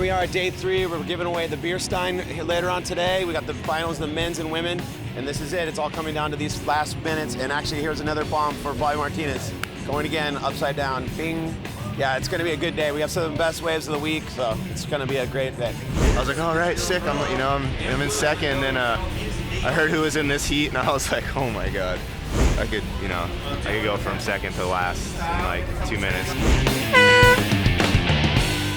we are at day 3. We're giving away the beer stein later on today. We got the finals, the men's and women, and this is it. It's all coming down to these last minutes. And actually, here's another bomb for Bobby Martinez. Going again, upside down, bing. Yeah, it's gonna be a good day. We have some of the best waves of the week, so it's gonna be a great day. I was like, all right, sick. I'm in second, and I heard who was in this heat, and I was like, oh my God. I could go from second to last in like 2 minutes.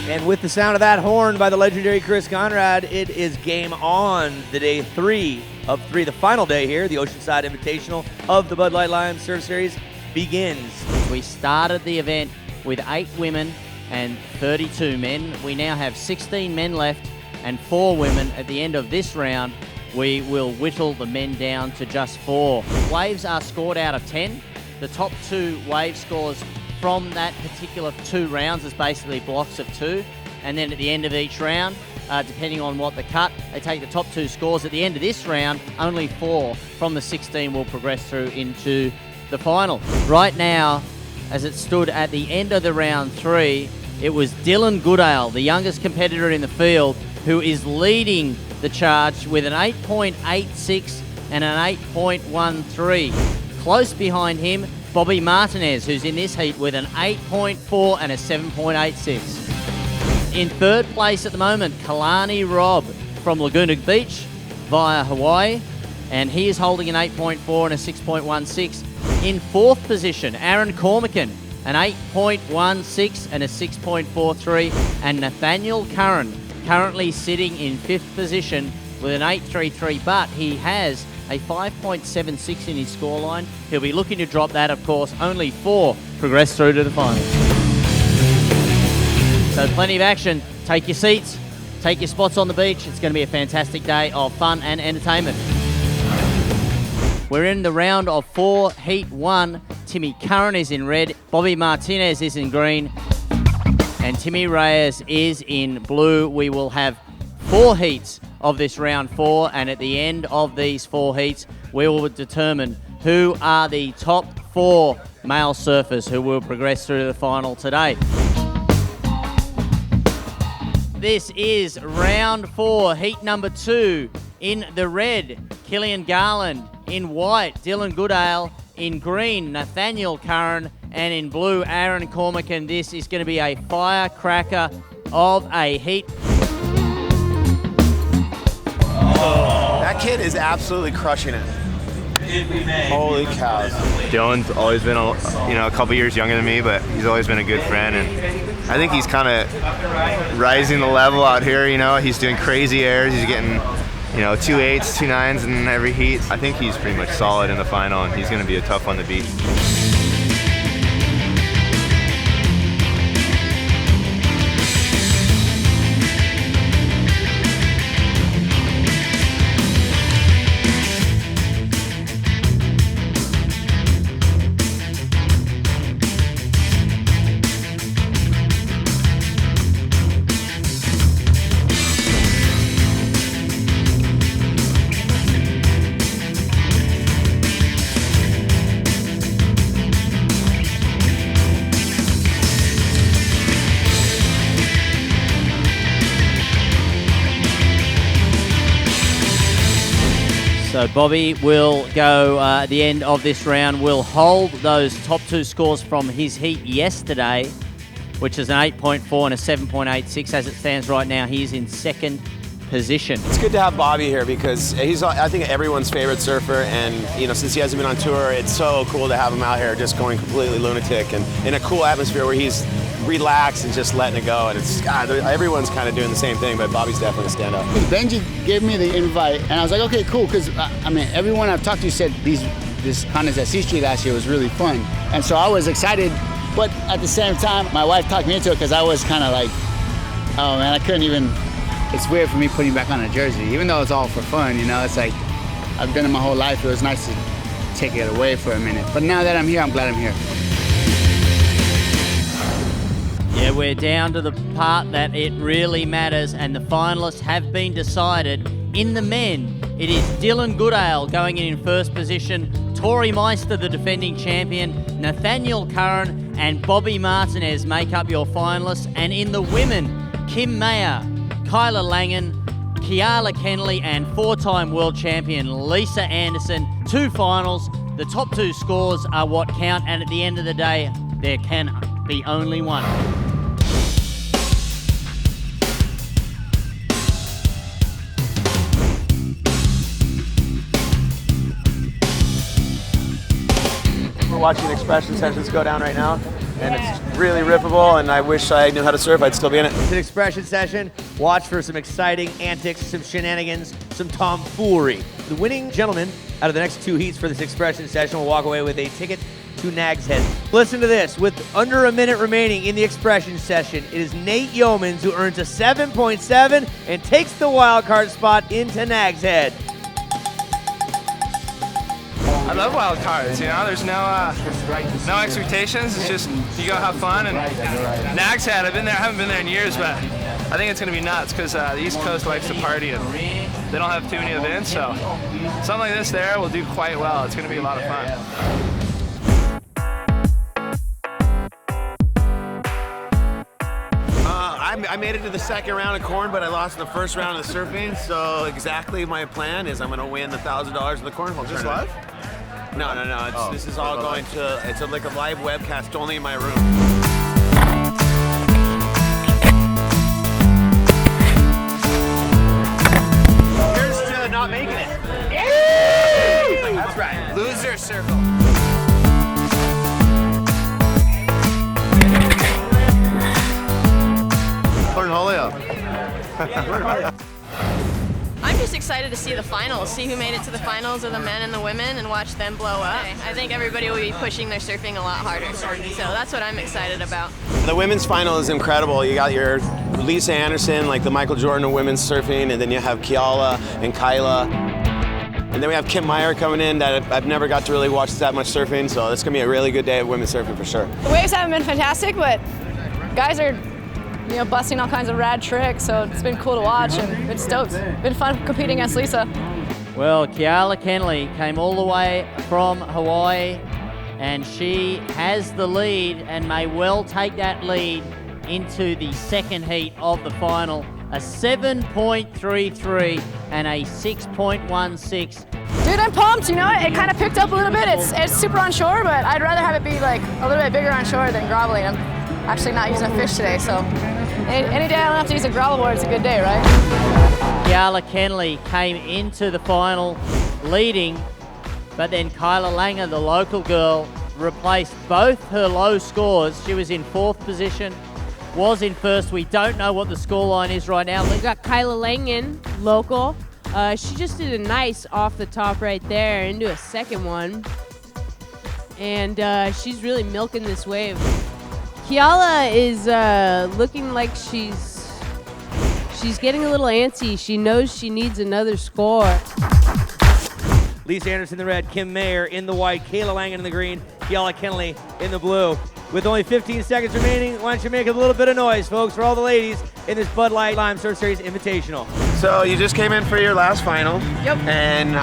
And with the sound of that horn by the legendary Chris Conrad, it is game on the day 3 of 3, the final day here. The Oceanside Invitational of the Bud Light Lime Surf Series begins. We started the event with 8 women and 32 men. We now have 16 men left and 4 women. At the end of this round, we will whittle the men down to just 4. Waves are scored out of 10. The top 2 wave scores from that particular 2 rounds is basically blocks of 2. And then at the end of each round, depending on what the cut, they take the top 2 scores. At the end of this round, only 4 from the 16 will progress through into the final. Right now, as it stood at the end of the round 3, it was Dillon Goodale, the youngest competitor in the field, who is leading the charge with an 8.86 and an 8.13. Close behind him, Bobby Martinez, who's in this heat with an 8.4 and a 7.86. In third place at the moment, Kalani Robb from Laguna Beach via Hawaii, and he is holding an 8.4 and a 6.16. In fourth position, Aaron Cormican, an 8.16 and a 6.43, and Nathaniel Curran, currently sitting in 5th position with an 8.33, but he has a 5.76 in his scoreline. He'll be looking to drop that, of course. Only 4 progress through to the final. So plenty of action. Take your seats, take your spots on the beach. It's going to be a fantastic day of fun and entertainment. We're in the round of 4, heat 1. Timmy Curran is in red, Bobby Martinez is in green, and Timmy Reyes is in blue. We will have 4 heats of this round 4, and at the end of these 4 heats, we will determine who are the top 4 male surfers who will progress through to the final today. This is round 4, heat number 2. In the red, Kilian Garland. In white, Dillon Goodale. In green, Nathaniel Curran. And in blue, Aaron Cormican. This is going to be a firecracker of a heat. That kid is absolutely crushing it. Holy cows. Dillon's always been a couple years younger than me, but he's always been a good friend, and I think he's kind of rising the level out here. He's doing crazy airs. He's getting 2 8s, 2 9s in every heat. I think he's pretty much solid in the final, and he's going to be a tough one to beat. So Bobby will go at the end of this round, will hold those top 2 scores from his heat yesterday, which is an 8.4 and a 7.86. As it stands right now, he is in 2nd position. It's good to have Bobby here because he's, I think, everyone's favorite surfer, and since he hasn't been on tour, it's so cool to have him out here just going completely lunatic and in a cool atmosphere where he's relaxed and just letting it go. And it's everyone's kind of doing the same thing, but Bobby's definitely a standout. Benji gave me the invite, and I was like, okay, cool, because everyone I've talked to said this contest at C Street last year was really fun, and so I was excited. But at the same time, my wife talked me into it because I was kind of like, oh man, I couldn't even. It's weird for me putting back on a jersey, even though it's all for fun. It's like I've done it my whole life. It was nice to take it away for a minute. But now that I'm here, I'm glad I'm here. Yeah, we're down to the part that it really matters, and the finalists have been decided. In the men, it is Dillon Goodale going in first position, Torrey Meister, the defending champion, Nathaniel Curran and Bobby Martinez make up your finalists. And in the women, Kim Mayer, Kyla Langen, Keala Kennelly, and 4-time world champion Lisa Andersen. 2 finals. The top 2 scores are what count, and at the end of the day, there can be only one. We're watching expression sessions go down right now, and it's really rippable, and I wish I knew how to surf. I'd still be in it. It's an expression session. Watch for some exciting antics, some shenanigans, some tomfoolery. The winning gentleman out of the next 2 heats for this expression session will walk away with a ticket to Nag's Head. Listen to this. With under a minute remaining in the expression session, it is Nate Yeomans who earns a 7.7 and takes the wild card spot into Nag's Head. I love wild cards, you know, there's no expectations, it's just you go have fun. And Nag's Head, I haven't been there in years, but I think it's going to be nuts because the East Coast likes to party and they don't have too many events, so something like this there will do quite well. It's going to be a lot of fun. I made it to the second round of corn, but I lost in the first round of the surfing. So exactly my plan is I'm going to win the $1,000 in the cornhole tournament. live? No. This is all going to. It's like a live webcast only in my room. Here's to not making it. That's right. Loser circle. Cornholio. I'm just excited to see the finals, see who made it to the finals of the men and the women and watch them blow up. I think everybody will be pushing their surfing a lot harder, so that's what I'm excited about. The women's final is incredible. You got your Lisa Andersen, like the Michael Jordan of women's surfing, and then you have Keala and Kyla. And then we have Kim Meyer coming in that I've never got to really watch that much surfing, so it's going to be a really good day of women's surfing for sure. The waves haven't been fantastic, but guys are busting all kinds of rad tricks, so it's been cool to watch and it's stoked. Been fun competing against Lisa. Well, Keala Kennelly came all the way from Hawaii, and she has the lead and may well take that lead into the second heat of the final. A 7.33 and a 6.16. Dude, I'm pumped, it kind of picked up a little bit. It's super on shore, but I'd rather have it be like a little bit bigger on shore than groveling. I'm actually not using a fish today, so any day I don't have to use a gravel board, it's a good day, right? Keala Kennelly came into the final leading, but then Kyla Langen, the local girl, replaced both her low scores. She was in 4th position, was in 1st. We don't know what the scoreline is right now. We got Kyla Langen, local. She just did a nice off the top right there into a second one. And she's really milking this wave. Keala is looking like she's getting a little antsy. She knows she needs another score. Lisa Andersen in the red, Kim Meyer in the white, Kayla Langen in the green, Keala Kennelly in the blue. With only 15 seconds remaining, why don't you make a little bit of noise, folks, for all the ladies in this Bud Light Lime Surf Series Invitational. So you just came in for your last final. Yep. And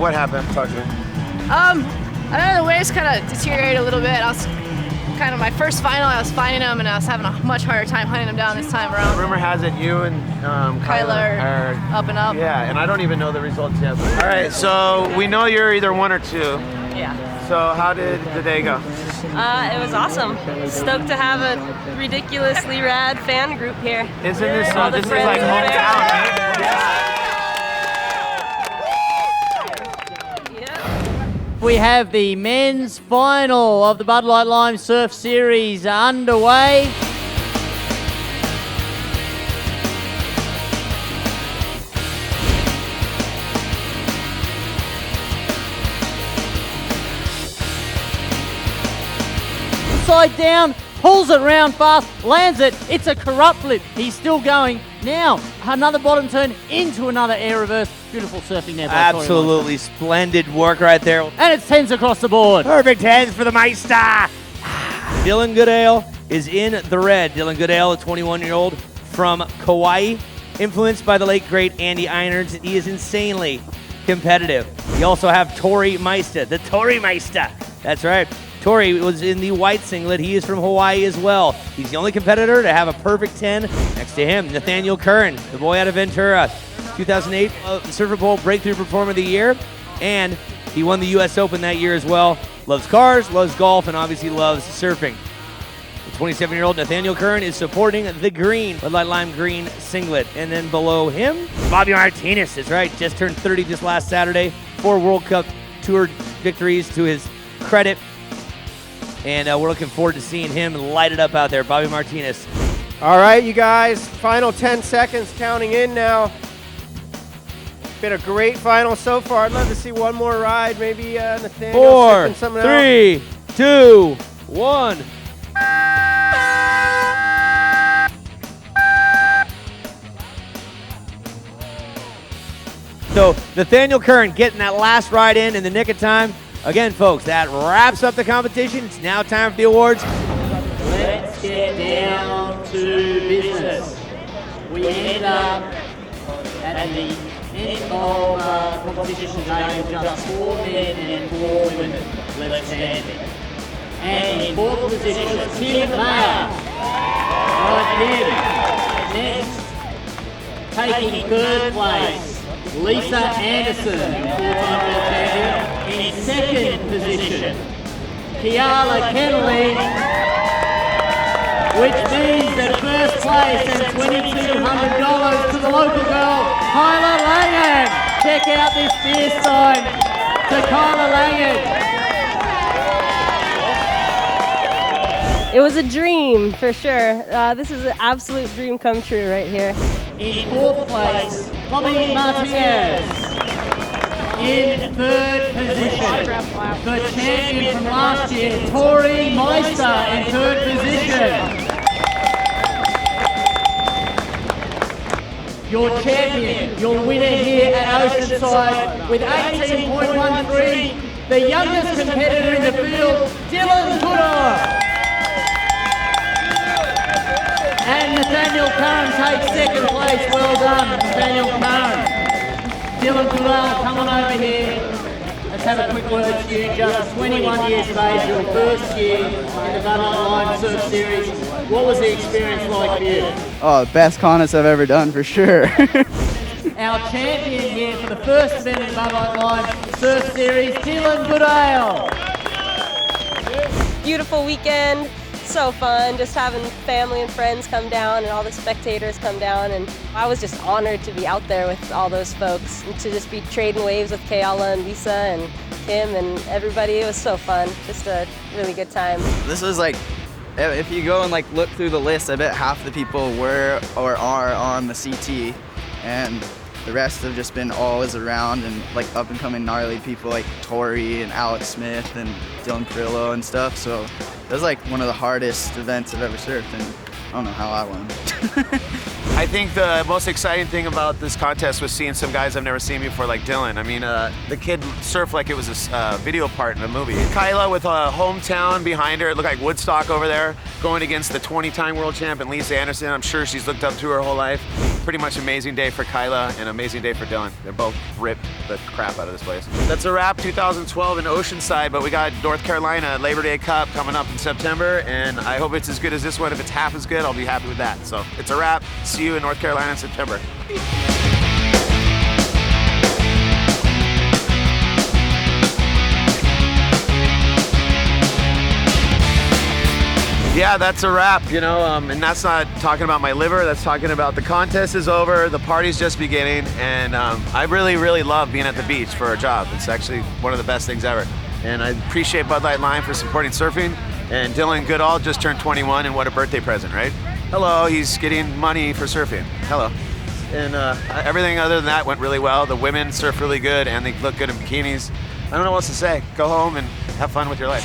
what happened? Talk to me. I don't know, the waves kind of deteriorated a little bit. I was kind of my first final, I was finding them, and I was having a much harder time hunting them down this time around. Rumor has it you and Kyla are up and up. Yeah, and I don't even know the results yet. All right, so we know you're either 1 or 2. Yeah. So how did the day go? It was awesome. Stoked to have a ridiculously rad fan group here. Isn't this All the this is friends like there. hometown, right? We have the men's final of the Bud Light Lime Surf Series underway. Side down, pulls it round fast, lands it. It's a corrupt flip. He's still going. Now, another bottom turn into another air reverse. Beautiful surfing there by Absolutely splendid work right there. And it's 10s across the board. Perfect 10s for the Meister. Dillon Goodale is in the red. Dillon Goodale, a 21-year-old from Kauai, influenced by the late great Andy Einerts. He is insanely competitive. You also have Torrey Meister, the Torrey Meister. That's right. Torrey was in the white singlet. He is from Hawaii as well. He's the only competitor to have a perfect 10. Next to him, Nathaniel Curran, the boy out of Ventura, 2008 Surfer Bowl Breakthrough Performer of the Year, and he won the U.S. Open that year as well. Loves cars, loves golf, and obviously loves surfing. The 27-year-old Nathaniel Curran is supporting the green, Bud Light Lime green singlet. And then below him, Bobby Martinez is right, just turned 30 this last Saturday. 4 World Cup Tour victories to his credit. And we're looking forward to seeing him light it up out there. Bobby Martinez. All right, you guys, final 10 seconds counting in now. Been a great final so far. I'd love to see one more ride. Maybe Nathaniel 4, something 3, 2, 1. So Nathaniel Curran getting that last ride in the nick of time. Again, folks, that wraps up the competition. It's now time for the awards. Let's get down to business. We end up at the end of competition today with just 4 men and 4 women left standing. And in 4th position is Tim Mayer. Right here. Next, taking 3rd place, Lisa Andersen, 4-time world champion. In 2nd position, Kyla Kennelly, which means that 1st place and $2,200 to the local girl, Kyla Langen. Check out this beer sign to Kyla Langen. It was a dream, for sure. This is an absolute dream come true right here. In 4th place, Bobby Martinez. In 3rd position, the champion from last year, Torrey Meister, in 3rd position. Your champion, your winner here at Oceanside with 18.13, the youngest competitor in the field, Dillon Goodale. And Nathaniel Curran takes 2nd place. Well done, Nathaniel Curran. Dillon Goodale, come on over here. Let's have a quick word to you. Just 21 years of age, your 1st year in the Bud Light Lime Surf Series. What was the experience like for you? Oh, best contest I've ever done, for sure. Our champion here for the 1st event in the Bud Light Lime Surf Series, Dillon Goodale. Beautiful weekend. So fun, just having family and friends come down and all the spectators come down, and I was just honored to be out there with all those folks and to just be trading waves with Keala and Lisa and Tim and everybody. It was so fun, just a really good time. This was like, if you go and like look through the list, I bet half the people were or are on the CT, and the rest have just been always around and like up and coming gnarly people like Torrey and Alex Smith and Dillon Perillo and stuff. So it was like one of the hardest events I've ever surfed, and I don't know how I won. I think the most exciting thing about this contest was seeing some guys I've never seen before, like Dillon. I mean, the kid surfed like it was a video part in a movie. Kyla with a hometown behind her, it looked like Woodstock over there, going against the 20-time world champion Lisa Andersen. I'm sure she's looked up to her whole life. Pretty much amazing day for Kyla and amazing day for Dillon. They're both ripped the crap out of this place. That's a wrap 2012 in Oceanside, but we got North Carolina Labor Day Cup coming up in September, and I hope it's as good as this one. If it's half as good, I'll be happy with that. So it's a wrap. See you in North Carolina in September. Yeah, that's a wrap, you know, and that's not talking about my liver, that's talking about the contest is over, the party's just beginning, and I really, really love being at the beach for a job. It's actually one of the best things ever. And I appreciate Bud Light Lime for supporting surfing, and Dillon Goodale just turned 21, and what a birthday present, right? Hello, he's getting money for surfing. Hello. And everything other than that went really well. The women surf really good, and they look good in bikinis. I don't know what else to say. Go home and have fun with your life.